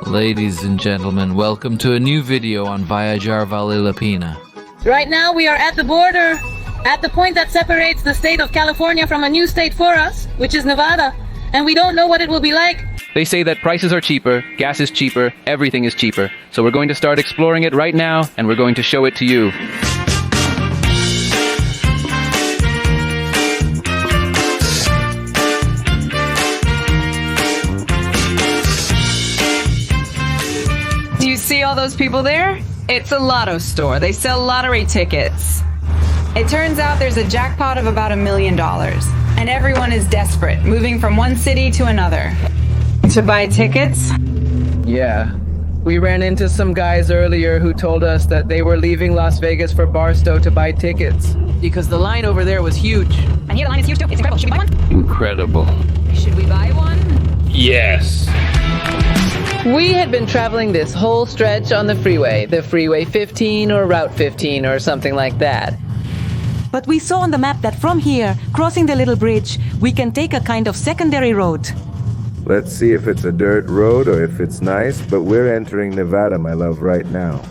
Ladies and gentlemen, welcome to a new video on Viajar Vale La Pena. Right now we are at the border, at the point that separates the state of California from a new state for us, which is Nevada, and we don't know what it will be like. They say that prices are cheaper, gas is cheaper, everything is cheaper. So we're going to start exploring it right now, and we're going to show it to you. Do you see all those people there? It's a lotto store. They sell lottery tickets. It turns out there's a jackpot of about $1 million, and everyone is desperate, moving from one city to another. To buy tickets? Yeah. We ran into some guys earlier who told us that they were leaving Las Vegas for Barstow to buy tickets. Because the line over there was huge. And here the line is huge too. It's incredible. Should we buy one? Incredible. Should we buy one? Yes. We had been traveling this whole stretch on the Freeway 15 or Route 15 or something like that. But we saw on the map that from here, crossing the little bridge, we can take a kind of secondary road. Let's see if it's a dirt road or if it's nice, but we're entering Nevada, my love, right now.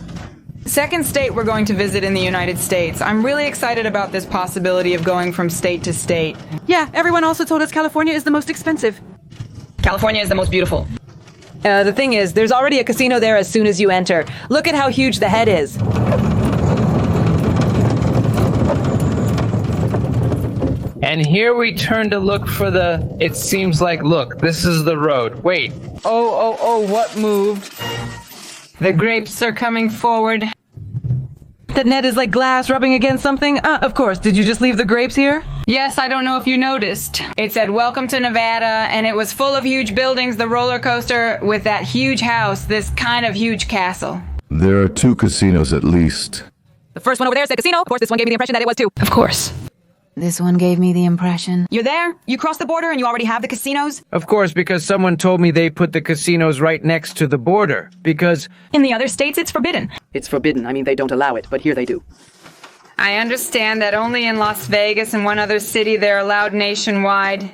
Second state we're going to visit in the United States. I'm really excited about this possibility of going from state to state. Yeah, everyone also told us California is the most expensive. California is the most beautiful. The thing is, there's already a casino there as soon as you enter. Look at how huge the head is. And here we turn to look for it seems like, look, this is the road. Wait. Oh, what moved? The grapes are coming forward. That net is like glass rubbing against something? Of course. Did you just leave the grapes here? Yes, I don't know if you noticed. It said, "Welcome to Nevada," and it was full of huge buildings, the roller coaster with that huge house, this kind of huge castle. There are 2 casinos at least. The first one over there said casino. Of course, this one gave me the impression that it was too. Of course. This one gave me the impression. You're there? You crossed the border and you already have the casinos? Of course, because someone told me they put the casinos right next to the border. Because In the other states, it's forbidden. it's forbidden. I mean, they don't allow it, but here they do. I understand that only in Las Vegas and one other city they're allowed nationwide.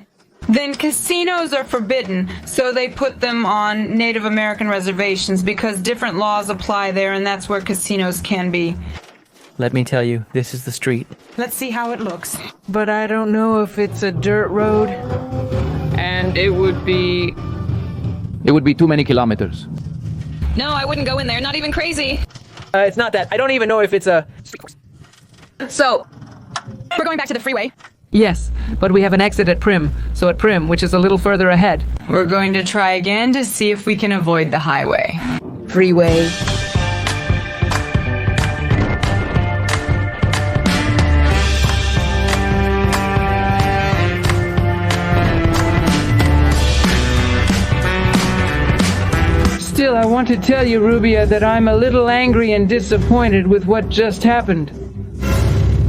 Then casinos are forbidden, so they put them on Native American reservations because different laws apply there, and that's where casinos can be. Let me tell you, this is the street. Let's see how it looks. But I don't know if it's a dirt road. And it would be too many kilometers. No, I wouldn't go in there, not even crazy. it's not that. I don't even know if it's a... So, we're going back to the freeway. Yes, but we have an exit at Prim. So at Prim, which is a little further ahead. We're going to try again to see if we can avoid the highway. Freeway. Still, I want to tell you, Rubia, that I'm a little angry and disappointed with what just happened.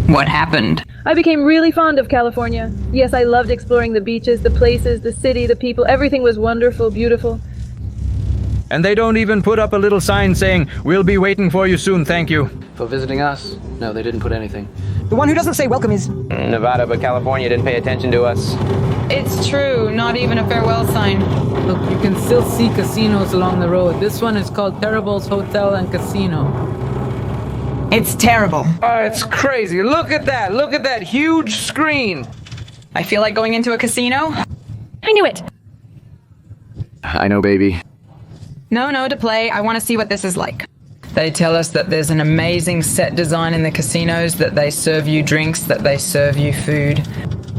What happened? I became really fond of California. Yes, I loved exploring the beaches, the places, the city, the people. Everything was wonderful, beautiful. And they don't even put up a little sign saying, "We'll be waiting for you soon, thank you." For visiting us? No, they didn't put anything. The one who doesn't say welcome is... Nevada, but California didn't pay attention to us. It's true, not even a farewell sign. Look, you can still see casinos along the road. This one is called Terrible's Hotel and Casino. It's terrible. Oh, it's crazy. Look at that. Look at that huge screen. I feel like going into a casino. I knew it! I know, baby. No, to play. I want to see what this is like. They tell us that there's an amazing set design in the casinos, that they serve you drinks, that they serve you food.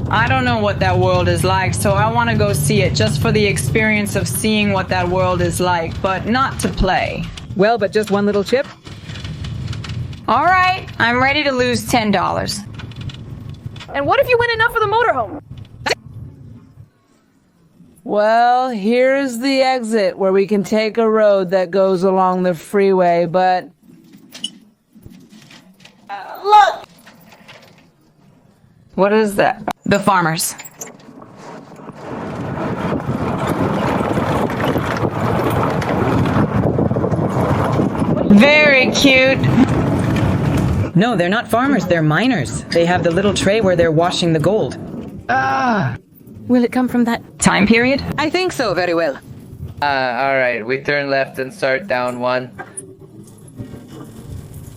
I don't know what that world is like, so I want to go see it just for the experience of seeing what that world is like, but not to play. Well, but just one little chip? All right, I'm ready to lose $10. And what if you win enough for the motorhome? Well, here's the exit where we can take a road that goes along the freeway, but... Look! What is that? The farmers. Very cute. No, they're not farmers, they're miners. They have the little tray where they're washing the gold. Will it come from that? Time period? I think so, very well. Alright, we turn left and start down one.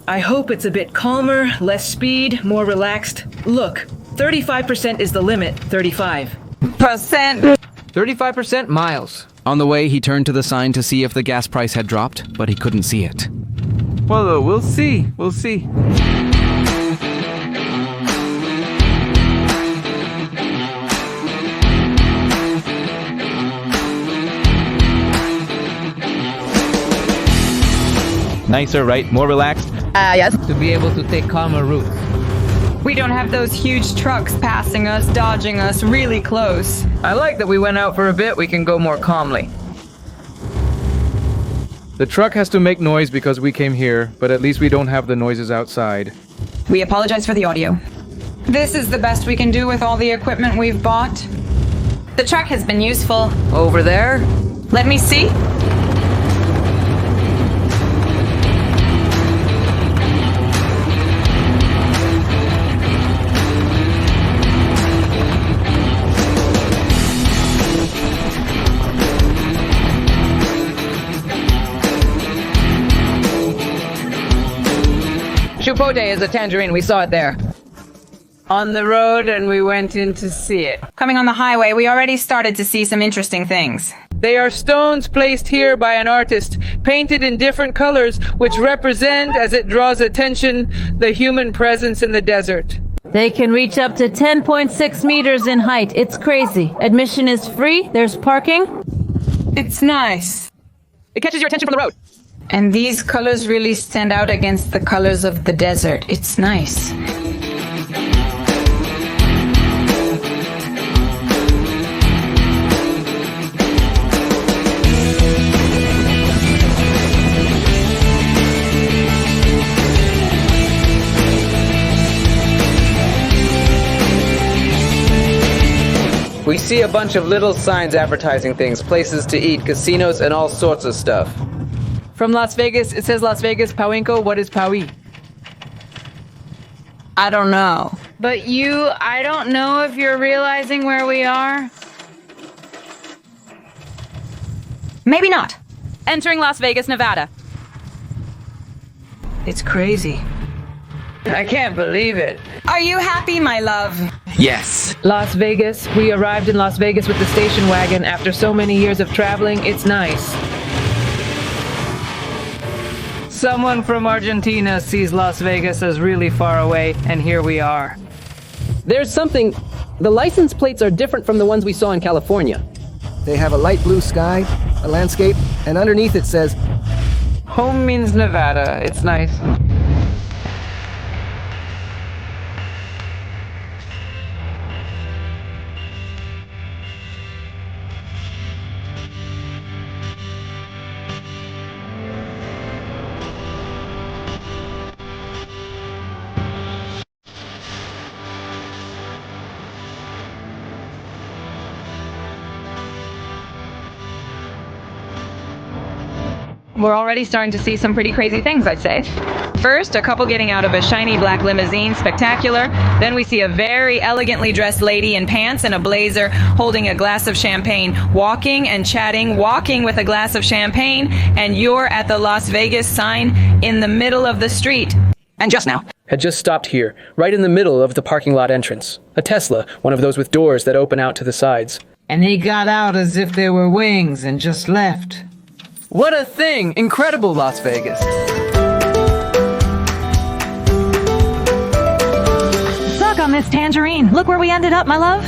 I hope it's a bit calmer, less speed, more relaxed. Look, 35% is the limit. 35. 35% miles. On the way, he turned to the sign to see if the gas price had dropped, but he couldn't see it. Well, we'll see. We'll see. Nicer, right? More relaxed? Yes. To be able to take calmer routes. We don't have those huge trucks passing us, dodging us really close. I like that we went out for a bit, we can go more calmly. The truck has to make noise because we came here, but at least we don't have the noises outside. We apologize for the audio. This is the best we can do with all the equipment we've bought. The truck has been useful. Over there? Let me see. Chupote is a tangerine, we saw it there. On the road and we went in to see it. Coming on the highway, we already started to see some interesting things. They are stones placed here by an artist, painted in different colors, which represent, as it draws attention, the human presence in the desert. They can reach up to 10.6 meters in height. It's crazy. Admission is free. There's parking. It's nice. It catches your attention from the road. And these colors really stand out against the colors of the desert. It's nice. We see a bunch of little signs advertising things, places to eat, casinos, and all sorts of stuff. From Las Vegas, it says Las Vegas, Pauinko. What is Paui? I don't know. But I don't know if you're realizing where we are. Maybe not. Entering Las Vegas, Nevada. It's crazy. I can't believe it. Are you happy, my love? Yes. Las Vegas. We arrived in Las Vegas with the station wagon after so many years of traveling. It's nice. Someone from Argentina sees Las Vegas as really far away, and here we are. There's something... The license plates are different from the ones we saw in California. They have a light blue sky, a landscape, and underneath it says... Home means Nevada. It's nice. We're already starting to see some pretty crazy things, I'd say. First, a couple getting out of a shiny black limousine, spectacular. Then we see a very elegantly dressed lady in pants and a blazer holding a glass of champagne, walking and chatting, walking with a glass of champagne, and you're at the Las Vegas sign in the middle of the street. And just now. Had just stopped here, right in the middle of the parking lot entrance. A Tesla, one of those with doors that open out to the sides. And he got out as if they were wings and just left. What a thing! Incredible Las Vegas. Suck on this tangerine. Look where we ended up, my love.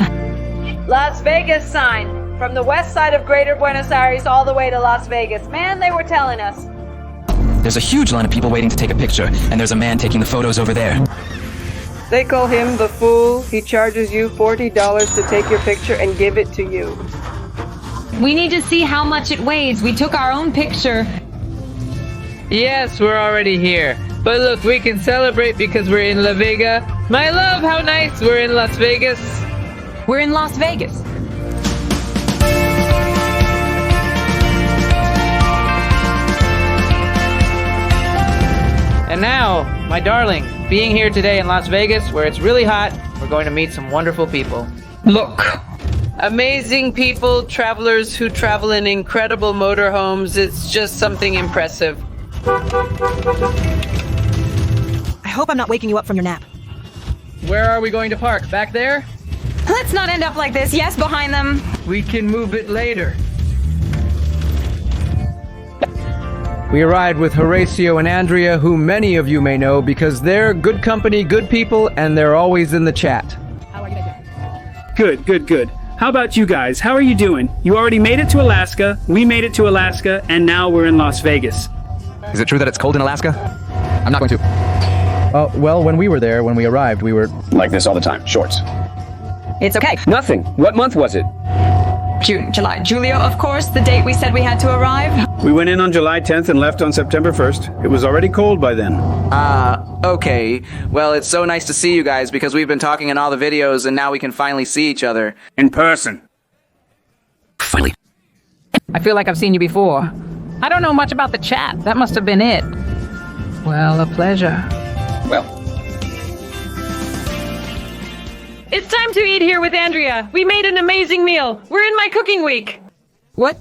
Las Vegas sign. From the west side of Greater Buenos Aires all the way to Las Vegas. Man, they were telling us. There's a huge line of people waiting to take a picture, and there's a man taking the photos over there. They call him the fool. He charges you $40 to take your picture and give it to you. We need to see how much it weighs. We took our own picture. Yes, we're already here. But look, we can celebrate because we're in La Vega. My love, how nice we're in Las Vegas. We're in Las Vegas. And now, my darling, being here today in Las Vegas, where it's really hot, we're going to meet some wonderful people. Look, Amazing people, travelers who travel in incredible motorhomes. It's just something impressive. I hope I'm not waking you up from your nap. Where are we going to park? Back there? Let's not end up like this. Yes, behind them. We can move it later. We arrived with Horatio and Andrea, who many of you may know because they're good company, good people, and they're always in the chat. Good, good, good. How about you guys? How are you doing? You already made it to Alaska, we made it to Alaska, and now we're in Las Vegas. Is it true that it's cold in Alaska? I'm not going to. Well, when we were there, when we arrived, we were... Like this all the time. Shorts. It's okay. Nothing. What month was it? June, July. Julio, of course, the date we said we had to arrive. We went in on July 10th and left on September 1st. It was already cold by then. Okay. Well, it's so nice to see you guys because we've been talking in all the videos and now we can finally see each other. In person. Finally. I feel like I've seen you before. I don't know much about the chat. That must have been it. Well, a pleasure. Well. It's time to eat here with Andrea. We made an amazing meal. We're in my cooking week. What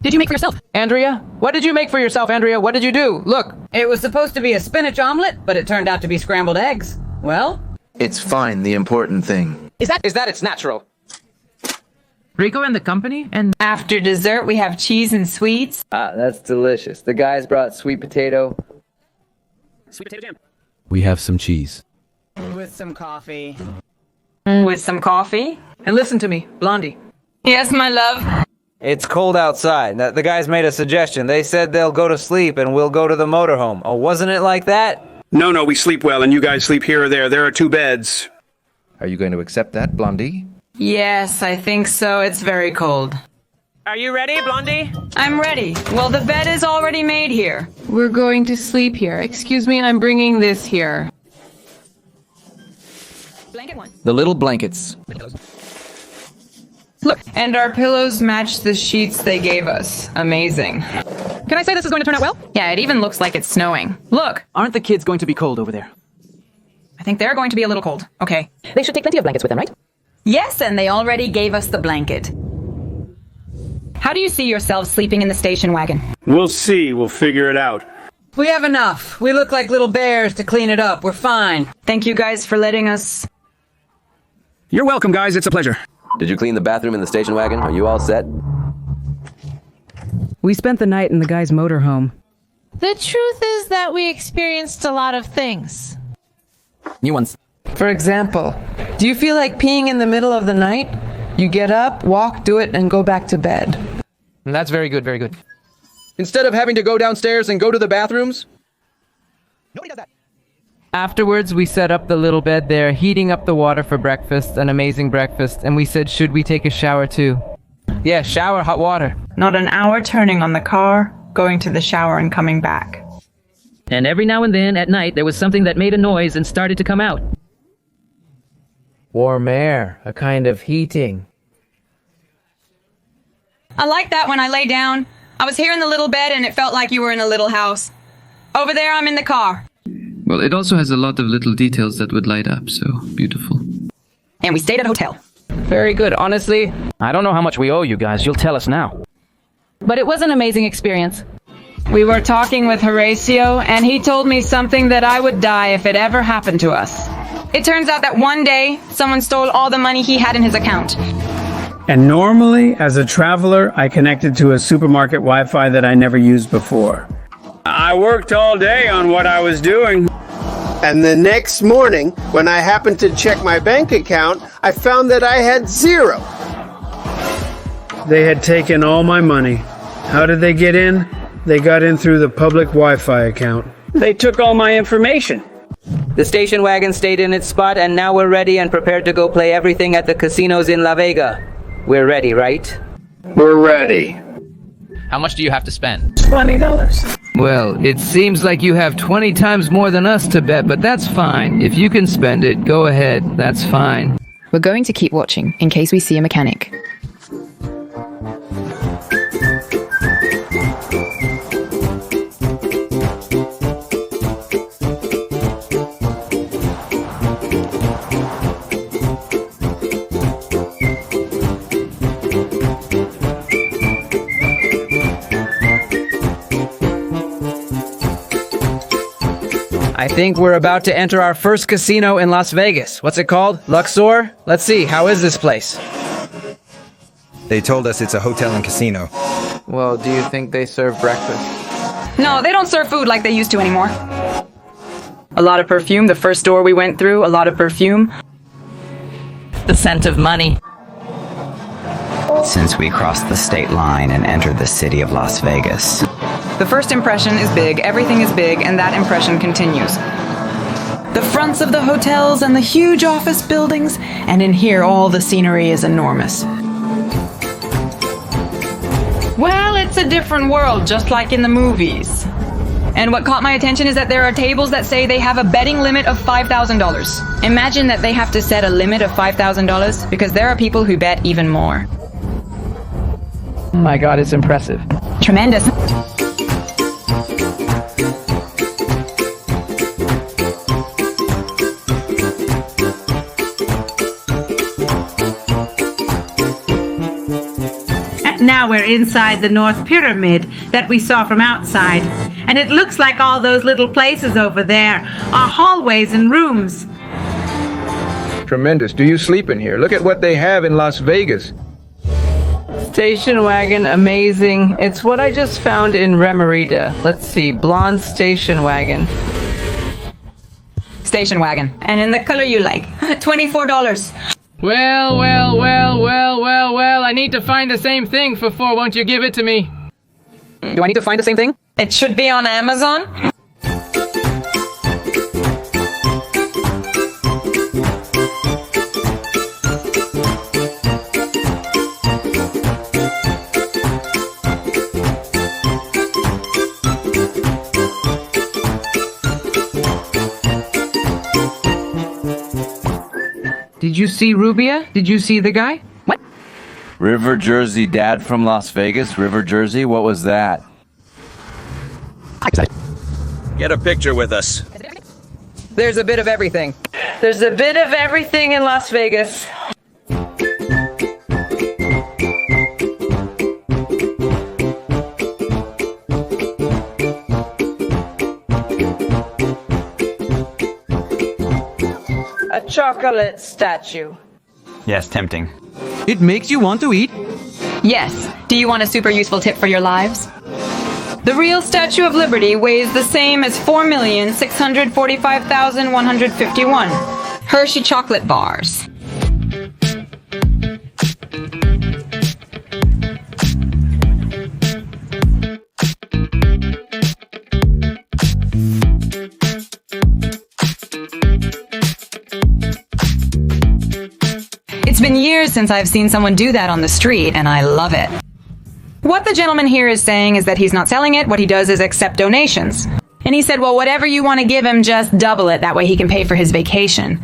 did you make for yourself? Andrea? What did you make for yourself, Andrea? What did you do? Look. It was supposed to be a spinach omelet, but it turned out to be scrambled eggs. Well? It's fine, the important thing. Is that it's natural. Rico and the company? And after dessert, we have cheese and sweets. Ah, that's delicious. The guys brought sweet potato. Sweet potato jam. We have some cheese. With some coffee. With some coffee? And listen to me, Blondie. Yes, my love. It's cold outside. The guys made a suggestion. They said they'll go to sleep and we'll go to the motorhome. Oh, wasn't it like that? No, we sleep well and you guys sleep here or there. There are 2 beds. Are you going to accept that, Blondie? Yes, I think so. It's very cold. Are you ready, Blondie? I'm ready. Well, the bed is already made here. We're going to sleep here. Excuse me, I'm bringing this here. Blanket one. The little blankets. Look, and our pillows match the sheets they gave us. Amazing. Can I say this is going to turn out well? Yeah, it even looks like it's snowing. Look. Aren't the kids going to be cold over there? I think they're going to be a little cold. Okay. They should take plenty of blankets with them, right? Yes, and they already gave us the blanket. How do you see yourselves sleeping in the station wagon? We'll see. We'll figure it out. We have enough. We look like little bears to clean it up. We're fine. Thank you guys for letting us... You're welcome, guys. It's a pleasure. Did you clean the bathroom in the station wagon? Are you all set? We spent the night in the guy's motorhome. The truth is that we experienced a lot of things. New ones. For example, do you feel like peeing in the middle of the night? You get up, walk, do it, and go back to bed. That's very good, very good. Instead of having to go downstairs and go to the bathrooms? Nobody does that. Afterwards, we set up the little bed there, heating up the water for breakfast, an amazing breakfast, and we said, should we take a shower too? Yeah, shower, hot water. Not an hour turning on the car, going to the shower and coming back. And every now and then, at night, there was something that made a noise and started to come out. Warm air, a kind of heating. I like that when I lay down. I was here in the little bed and it felt like you were in a little house. Over there, I'm in the car. Well, it also has a lot of little details that would light up, so beautiful. And we stayed at a hotel. Very good. Honestly, I don't know how much we owe you guys. You'll tell us now. But it was an amazing experience. We were talking with Horatio, and he told me something that I would die if it ever happened to us. It turns out that one day, someone stole all the money he had in his account. And normally, as a traveler, I connected to a supermarket Wi-Fi that I never used before. I worked all day on what I was doing. And the next morning, when I happened to check my bank account, I found that I had $0. They had taken all my money. How did they get in? They got in through the public Wi-Fi account. They took all my information. The station wagon stayed in its spot and now we're ready and prepared to go play everything at the casinos in La Vega. We're ready, right? We're ready. How much do you have to spend? $20. Well, it seems like you have 20 times more than us to bet, but that's fine. If you can spend it, go ahead. That's fine. We're going to keep watching in case we see a mechanic. I think we're about to enter our first casino in Las Vegas. What's it called? Luxor? Let's see, how is this place? They told us it's a hotel and casino. Well, do you think they serve breakfast? No, they don't serve food like they used to anymore. A lot of perfume. The first door we went through, a lot of perfume. The scent of money. Since we crossed the state line and entered the city of Las Vegas. The first impression is big, everything is big, and that impression continues. The fronts of the hotels and the huge office buildings, and in here all the scenery is enormous. Well, it's a different world, just like in the movies. And what caught my attention is that there are tables that say they have a betting limit of $5,000. Imagine that they have to set a limit of $5,000 because there are people who bet even more. Oh my God, it's impressive. Tremendous. Now we're inside the North Pyramid that we saw from outside. And it looks like all those little places over there are hallways and rooms. Tremendous. Do you sleep in here? Look at what they have in Las Vegas. Station wagon, amazing. It's what I just found in Remerita. Let's see, blonde station wagon. Station wagon. And in the color you like. $24. Well, I need to find the same thing for 4. Won't you give it to me? Do I need to find the same thing? It should be on Amazon. Did you see Rubia? Did you see the guy? What? River Jersey dad from Las Vegas? River Jersey? What was that? Get a picture with us. There's a bit of everything. There's a bit of everything in Las Vegas. A chocolate statue. Yes, tempting. It makes you want to eat? Yes. Do you want a super useful tip for your lives? The real Statue of Liberty weighs the same as 4,645,151 Hershey chocolate bars. It's been years since I've seen someone do that on the street, and I love it. What the gentleman here is saying is that he's not selling it, what he does is accept donations. And he said, well, whatever you want to give him, just double it, that way he can pay for his vacation.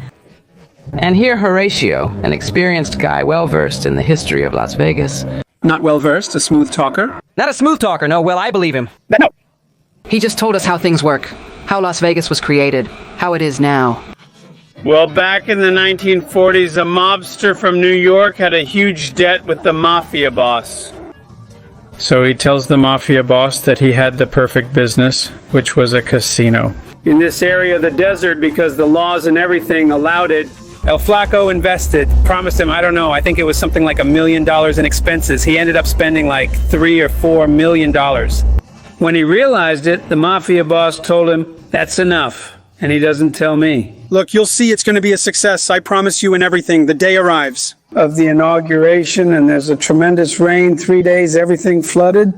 And here Horatio, an experienced guy well-versed in the history of Las Vegas. Not well-versed, a smooth talker? Not a smooth talker, no, well, I believe him. No. He just told us how things work, how Las Vegas was created, how it is now. Well, back in the 1940s, a mobster from New York had a huge debt with the mafia boss. So he tells the mafia boss that he had the perfect business, which was a casino. In this area of the desert, because the laws and everything allowed it, El Flaco invested, promised him, I think it was something like $1 million in expenses. He ended up spending like $3 or $4 million. When he realized it, the mafia boss told him, that's enough. And he doesn't tell me. Look, you'll see it's going to be a success. I promise you, and everything. The day arrives. Of the inauguration, and there's a tremendous rain, 3 days, everything flooded.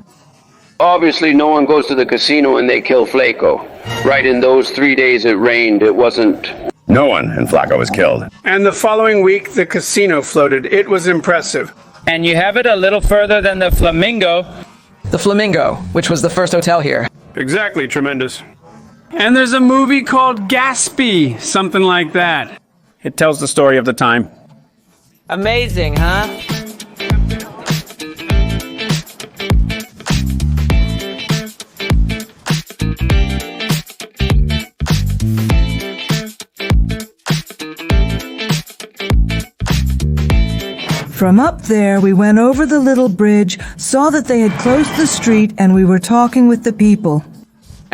Obviously, no one goes to the casino and they kill Flaco. Right in those 3 days it rained, it wasn't... No one in Flaco was killed. And the following week, the casino floated. It was impressive. And you have it a little further than the Flamingo. The Flamingo, which was the first hotel here. Exactly, tremendous. And there's a movie called Gatsby, something like that. It tells the story of the time. Amazing, huh? From up there, we went over the little bridge, saw that they had closed the street, and we were talking with the people.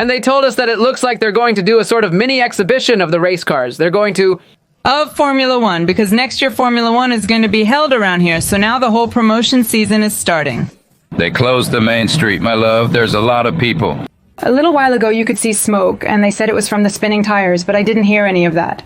And they told us that it looks like they're going to do a sort of mini exhibition of the race cars. They're going to... Of Formula One, because next year Formula One is going to be held around here, so now the whole promotion season is starting. They closed the main street, my love. There's a lot of people. A little while ago you could see smoke, and they said it was from the spinning tires, but I didn't hear any of that.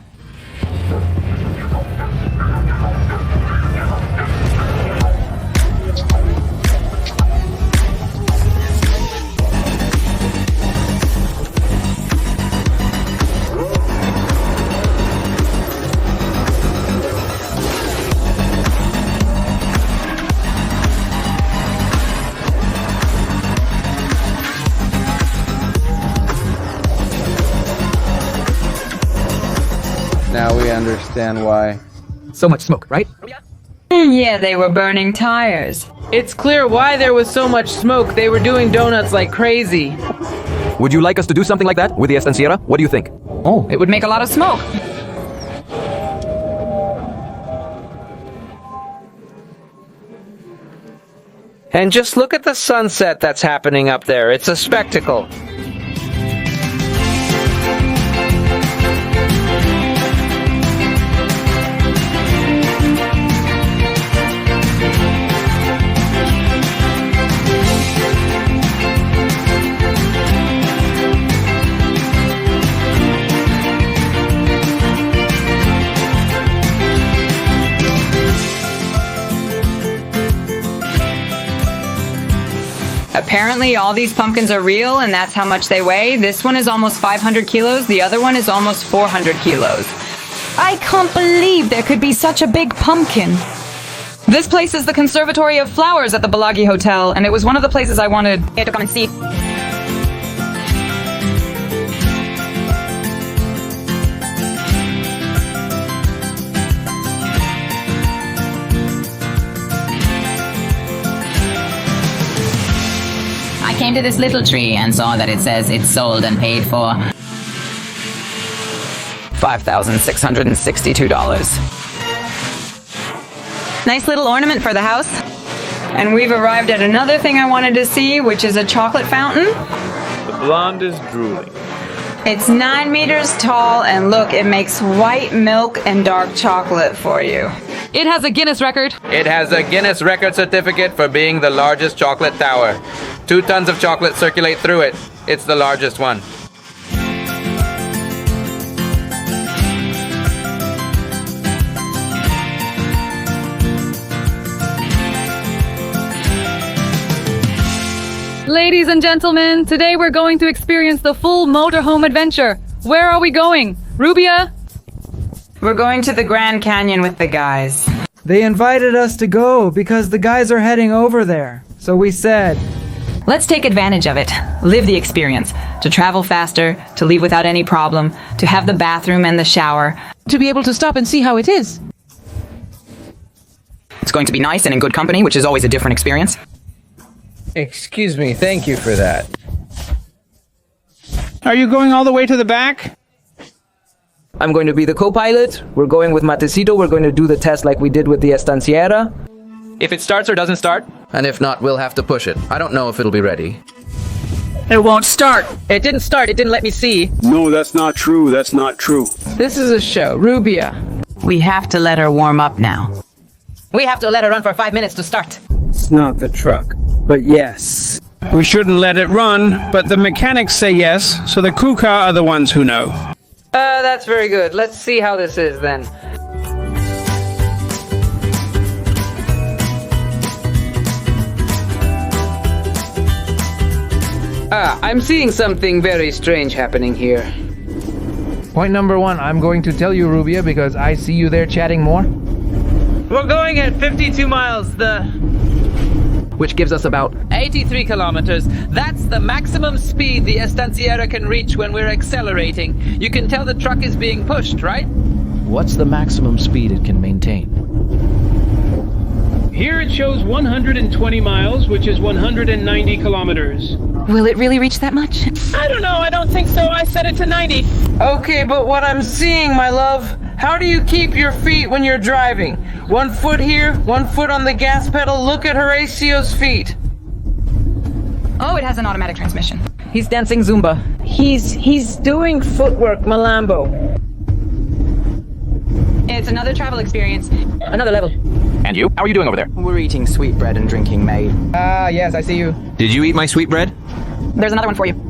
Now we understand why. So much smoke, right? Yeah, they were burning tires. It's clear why there was so much smoke. They were doing donuts like crazy. Would you like us to do something like that with the Estanciera? What do you think? Oh, it would make a lot of smoke. And just look at the sunset that's happening up there. It's a spectacle. Apparently all these pumpkins are real and that's how much they weigh. This one is almost 500 kilos, the other one is almost 400 kilos. I can't believe there could be such a big pumpkin. This place is the Conservatory of Flowers at the Balagi Hotel, and it was one of the places I wanted to come and see. I came to this little tree and saw that it says it's sold and paid for $5,662. Nice little ornament for the house. And we've arrived at another thing I wanted to see, which is a chocolate fountain. The blonde is drooling. It's 9 meters tall, and look, it makes white milk and dark chocolate for you. It has a Guinness record. It has a Guinness record certificate for being the largest chocolate tower. 2 tons of chocolate circulate through it. It's the largest one. Ladies and gentlemen, today we're going to experience the full motorhome adventure. Where are we going? Rubia? We're going to the Grand Canyon with the guys. They invited us to go because the guys are heading over there. So we said, let's take advantage of it. Live the experience. To travel faster, to leave without any problem, to have the bathroom and the shower. To be able to stop and see how it is. It's going to be nice and in good company, which is always a different experience. Excuse me, thank you for that. Are you going all the way to the back? I'm going to be the co-pilot. We're going with Matecito. We're going to do the test like we did with the Estanciera. If it starts or doesn't start, and if not, we'll have to push it. I don't know if it'll be ready. It won't start. It didn't start. It didn't let me see. No, that's not true. That's not true. this is a show. Rubia. We have to let her warm up now. We have to let her run for 5 minutes to start. It's not the truck, but yes. We shouldn't let it run, but the mechanics say yes, so the crew car are the ones who know. That's very good. Let's see how this is then. I'm seeing something very strange happening here. Point number 1, I'm going to tell you, Rubia, because I see you there chatting more. We're going at 52 miles, which gives us about 83 kilometers. That's the maximum speed the Estanciera can reach when we're accelerating. You can tell the truck is being pushed, right? What's the maximum speed it can maintain? Here it shows 120 miles, which is 190 kilometers. Will it really reach that much? I don't know. I don't think so. I set it to 90. Okay, but what I'm seeing, my love, how do you keep your feet when you're driving? 1 foot here, 1 foot on the gas pedal. Look at Horacio's feet. Oh, it has an automatic transmission. He's dancing Zumba. He's doing footwork Malambo. It's another travel experience. Another level. And you? How are you doing over there? We're eating sweetbread and drinking May. Ah, yes, I see you. Did you eat my sweetbread? There's another one for you.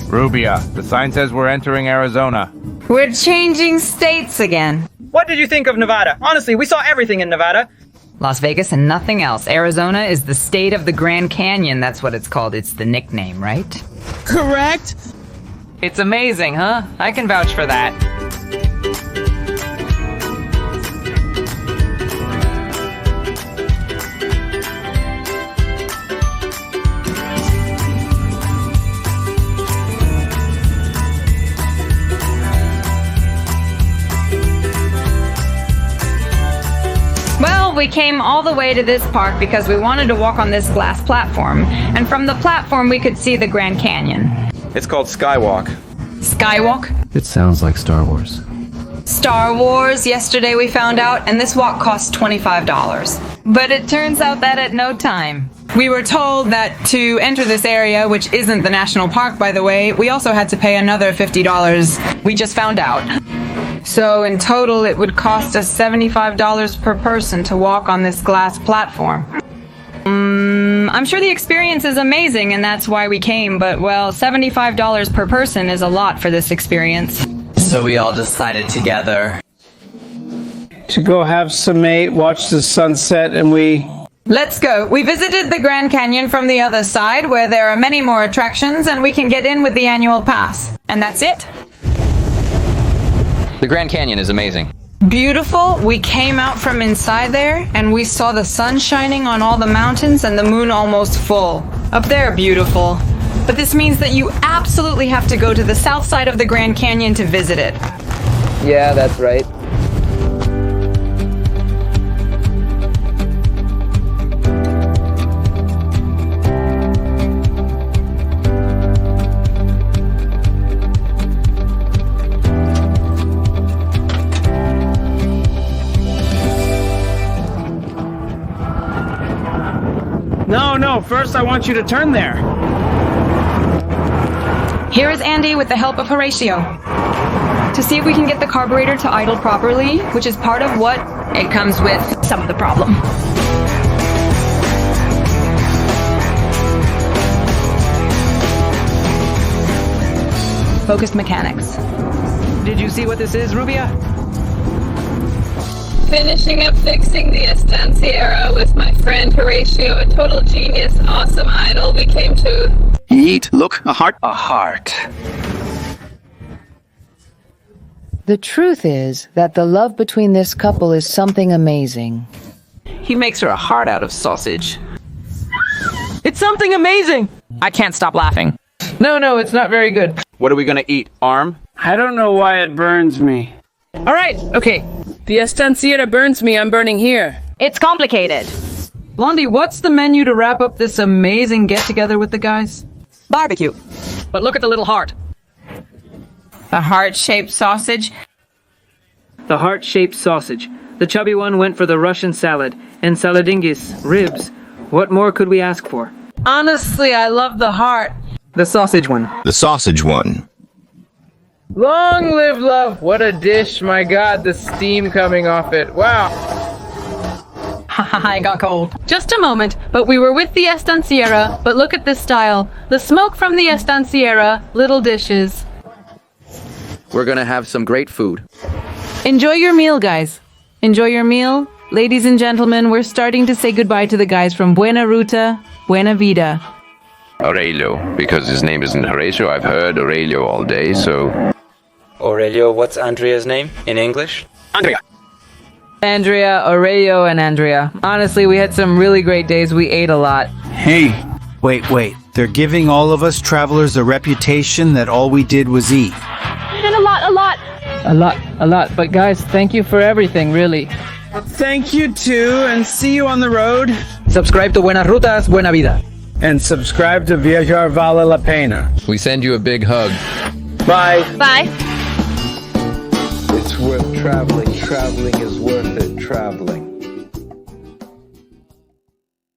Rubia, the sign says we're entering Arizona. We're changing states again. What did you think of Nevada? Honestly, we saw everything in Nevada. Las Vegas and nothing else. Arizona is the state of the Grand Canyon. That's what it's called. It's the nickname, right? Correct. It's amazing, huh? I can vouch for that. We came all the way to this park because we wanted to walk on this glass platform. And from the platform, we could see the Grand Canyon. It's called Skywalk. Skywalk? It sounds like Star Wars. Star Wars, yesterday we found out, and this walk cost $25. But it turns out that at no time. We were told that to enter this area, which isn't the national park, by the way, we also had to pay another $50. We just found out. So in total, it would cost us $75 per person to walk on this glass platform. I'm sure the experience is amazing, and that's why we came, but well, $75 per person is a lot for this experience. So we all decided together to go have some mate, watch the sunset, and Let's go. We visited the Grand Canyon from the other side, where there are many more attractions, and we can get in with the annual pass. And that's it. The Grand Canyon is amazing. Beautiful. We came out from inside there, and we saw the sun shining on all the mountains and the moon almost full. Up there, beautiful. But this means that you absolutely have to go to the south side of the Grand Canyon to visit it. Yeah, that's right. No, first I want you to turn there. Here is Andy with the help of Horatio to see if we can get the carburetor to idle properly, which is part of what it comes with some of the problem. Focused mechanics. Did you see what this is, Rubia? Finishing up fixing the Estanciera with my friend Horatio, a total genius, awesome idol we came to. Eat, look, a heart. a heart. The truth is that the love between this couple is something amazing. He makes her a heart out of sausage. It's something amazing! I can't stop laughing. No, it's not very good. What are we gonna eat? Arm? I don't know why it burns me. All right, okay. The Estanciera burns me, I'm burning here. It's complicated. Blondie, what's the menu to wrap up this amazing get-together with the guys? Barbecue. But look at the little heart. The heart-shaped sausage. The heart-shaped sausage. The chubby one went for the Russian salad. And saladingis, ribs. What more could we ask for? Honestly, I love the heart. The sausage one. The sausage one. Long live love. What a dish, my God, the steam coming off it. Wow. I got cold. Just a moment, but we were with the Estanciera, but look at this style. The smoke from the Estanciera, little dishes. We're gonna have some great food. Enjoy your meal, guys. Enjoy your meal. Ladies and gentlemen, we're starting to say goodbye to the guys from Buena Ruta, Buena Vida. Aurelio, because his name isn't Horatio. I've heard Aurelio all day, so... Aurelio, what's Andrea's name in English? Andrea. Andrea, Aurelio, and Andrea. Honestly, we had some really great days. We ate a lot. Hey, wait. They're giving all of us travelers a reputation that all we did was eat. And a lot. A lot. But guys, thank you for everything, really. Thank you too, and see you on the road. Subscribe to Buenas Rutas, Buena Vida. And subscribe to Viajar Vale la Pena. We send you a big hug. Bye. Bye. It's worth traveling. Traveling is worth it. Traveling.